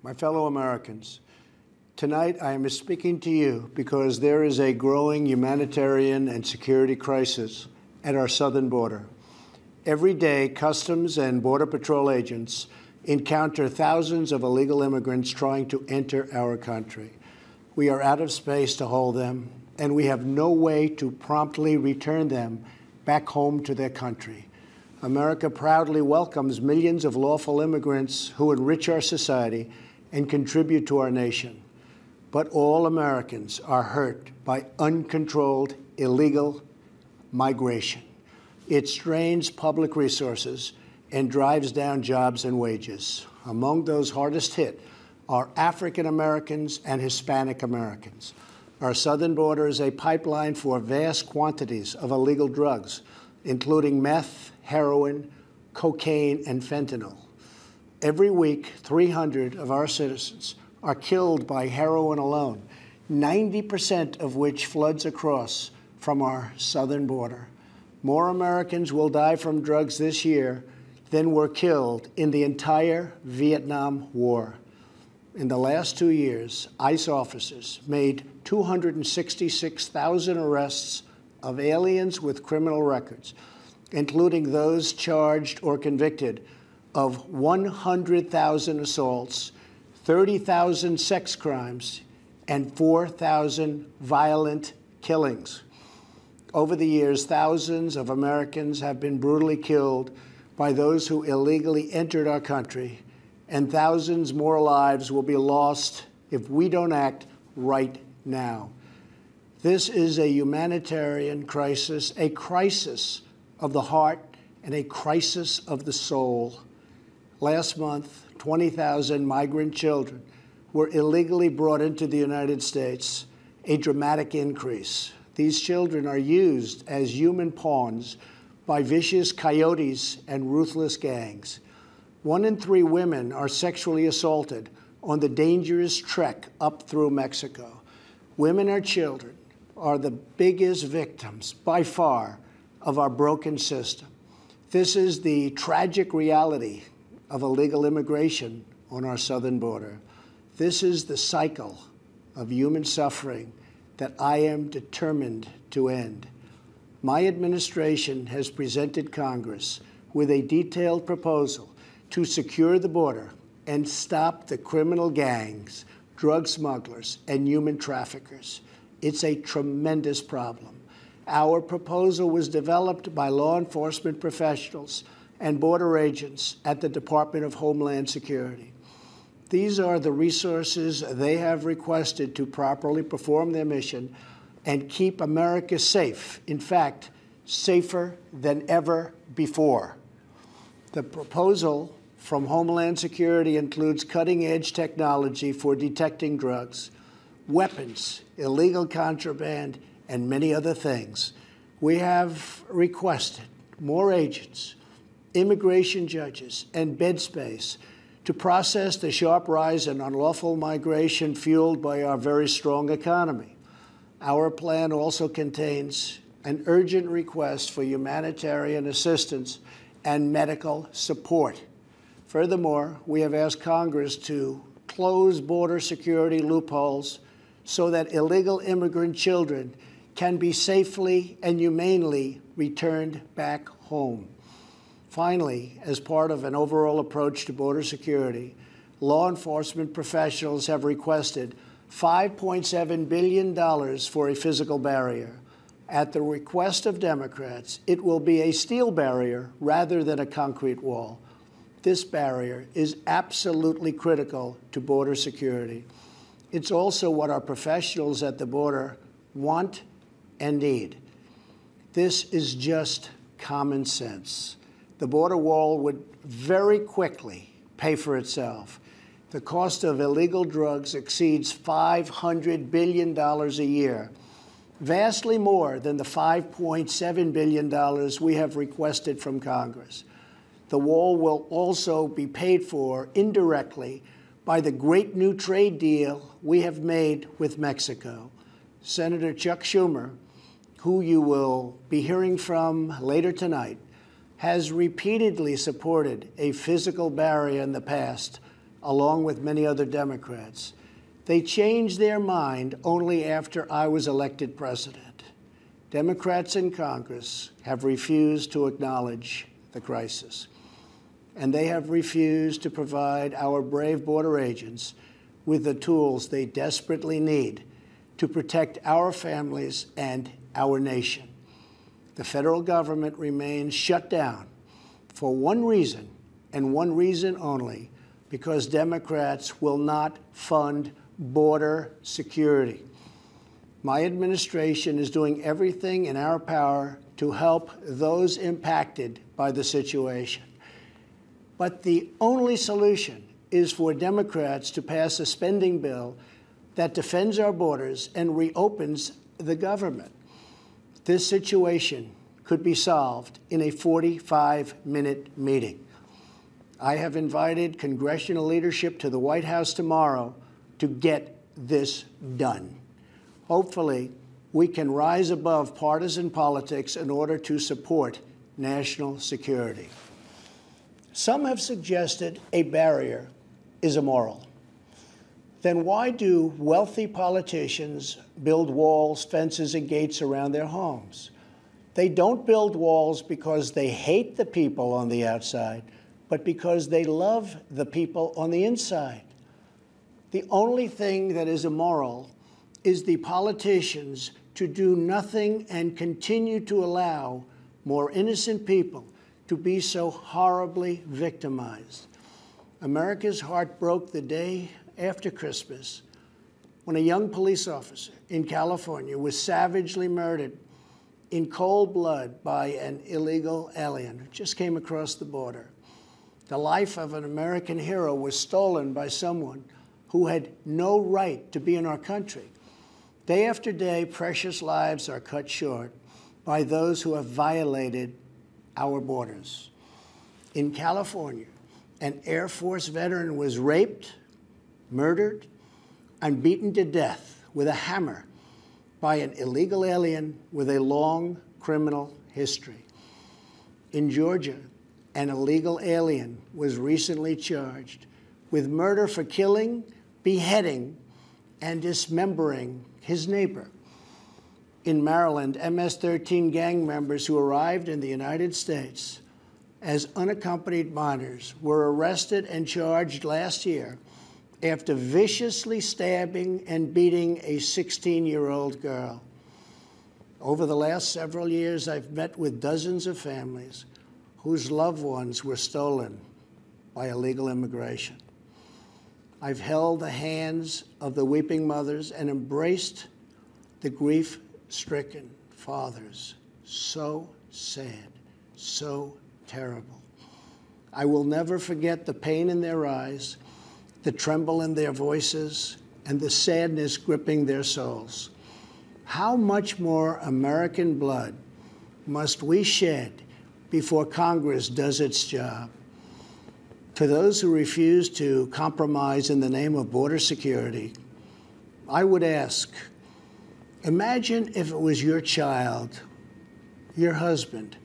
My fellow Americans, tonight I am speaking to you because there is a growing humanitarian and security crisis at our southern border. Every day, Customs and Border Patrol agents encounter thousands of illegal immigrants trying to enter our country. We are out of space to hold them, and we have no way to promptly return them back home to their country. America proudly welcomes millions of lawful immigrants who enrich our society and contribute to our nation. But all Americans are hurt by uncontrolled illegal migration. It strains public resources and drives down jobs and wages. Among those hardest hit are African Americans and Hispanic Americans. Our southern border is a pipeline for vast quantities of illegal drugs, including meth, heroin, cocaine, and fentanyl. Every week, 300 of our citizens are killed by heroin alone, 90% of which floods across from our southern border. More Americans will die from drugs this year than were killed in the entire Vietnam War. In the last 2 years, ICE officers made 266,000 arrests of aliens with criminal records, including those charged or convicted of 100,000 assaults, 30,000 sex crimes, and 4,000 violent killings. Over the years, thousands of Americans have been brutally killed by those who illegally entered our country, and thousands more lives will be lost if we don't act right now. This is a humanitarian crisis, a crisis of the heart and a crisis of the soul. Last month, 20,000 migrant children were illegally brought into the United States, a dramatic increase. These children are used as human pawns by vicious coyotes and ruthless gangs. 1 in 3 women are sexually assaulted on the dangerous trek up through Mexico. Women and children are the biggest victims, by far, of our broken system. This is the tragic reality of illegal immigration on our southern border. This is the cycle of human suffering that I am determined to end. My administration has presented Congress with a detailed proposal to secure the border and stop the criminal gangs, drug smugglers, and human traffickers. It's a tremendous problem. Our proposal was developed by law enforcement professionals and border agents at the Department of Homeland Security. These are the resources they have requested to properly perform their mission and keep America safe, in fact, safer than ever before. The proposal from Homeland Security includes cutting-edge technology for detecting drugs, weapons, illegal contraband, and many other things. We have requested more agents, immigration judges, and bed space to process the sharp rise in unlawful migration fueled by our very strong economy. Our plan also contains an urgent request for humanitarian assistance and medical support. Furthermore, we have asked Congress to close border security loopholes so that illegal immigrant children can be safely and humanely returned back home. Finally, as part of an overall approach to border security, law enforcement professionals have requested $5.7 billion for a physical barrier. At the request of Democrats, it will be a steel barrier rather than a concrete wall. This barrier is absolutely critical to border security. It's also what our professionals at the border want and need. This is just common sense. The border wall would very quickly pay for itself. The cost of illegal drugs exceeds $500 billion a year, vastly more than the $5.7 billion we have requested from Congress. The wall will also be paid for indirectly by the great new trade deal we have made with Mexico. Senator Chuck Schumer, who you will be hearing from later tonight, has repeatedly supported a physical barrier in the past, along with many other Democrats. They changed their mind only after I was elected president. Democrats in Congress have refused to acknowledge the crisis, and they have refused to provide our brave border agents with the tools they desperately need to protect our families and our nation. The federal government remains shut down for one reason, and one reason only, because Democrats will not fund border security. My administration is doing everything in our power to help those impacted by the situation. But the only solution is for Democrats to pass a spending bill that defends our borders and reopens the government. This situation could be solved in a 45-minute meeting. I have invited congressional leadership to the White House tomorrow to get this done. Hopefully, we can rise above partisan politics in order to support national security. Some have suggested a barrier is immoral. Then why do wealthy politicians build walls, fences, and gates around their homes? They don't build walls because they hate the people on the outside, but because they love the people on the inside. The only thing that is immoral is the politicians to do nothing and continue to allow more innocent people to be so horribly victimized. America's heart broke the day after Christmas when a young police officer in California was savagely murdered in cold blood by an illegal alien who just came across the border. The life of an American hero was stolen by someone who had no right to be in our country. Day after day, precious lives are cut short by those who have violated our borders. In California, an Air Force veteran was raped, murdered, and beaten to death with a hammer by an illegal alien with a long criminal history. In Georgia, an illegal alien was recently charged with murder for killing, beheading, and dismembering his neighbor. In Maryland, MS-13 gang members who arrived in the United States as unaccompanied minors were arrested and charged last year after viciously stabbing and beating a 16-year-old girl. Over the last several years, I've met with dozens of families whose loved ones were stolen by illegal immigration. I've held the hands of the weeping mothers and embraced the grief-stricken fathers. So sad, so terrible. I will never forget the pain in their eyes, the tremble in their voices, and the sadness gripping their souls. How much more American blood must we shed before Congress does its job? To those who refuse to compromise in the name of border security, I would ask, imagine if it was your child, your husband,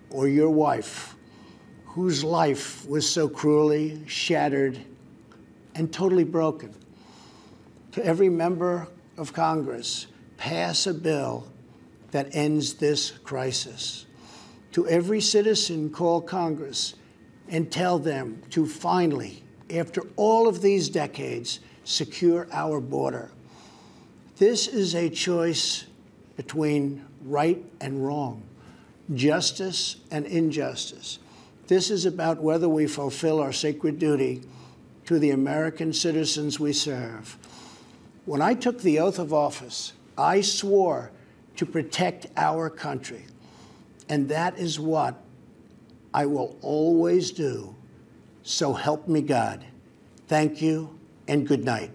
or your wife whose life was so cruelly shattered and totally broken. To every member of Congress, pass a bill that ends this crisis. To every citizen, call Congress and tell them to finally, after all of these decades, secure our border. This is a choice between right and wrong, justice and injustice. This is about whether we fulfill our sacred duty to the American citizens we serve. When I took the oath of office, I swore to protect our country, and that is what I will always do. So help me God. Thank you and good night.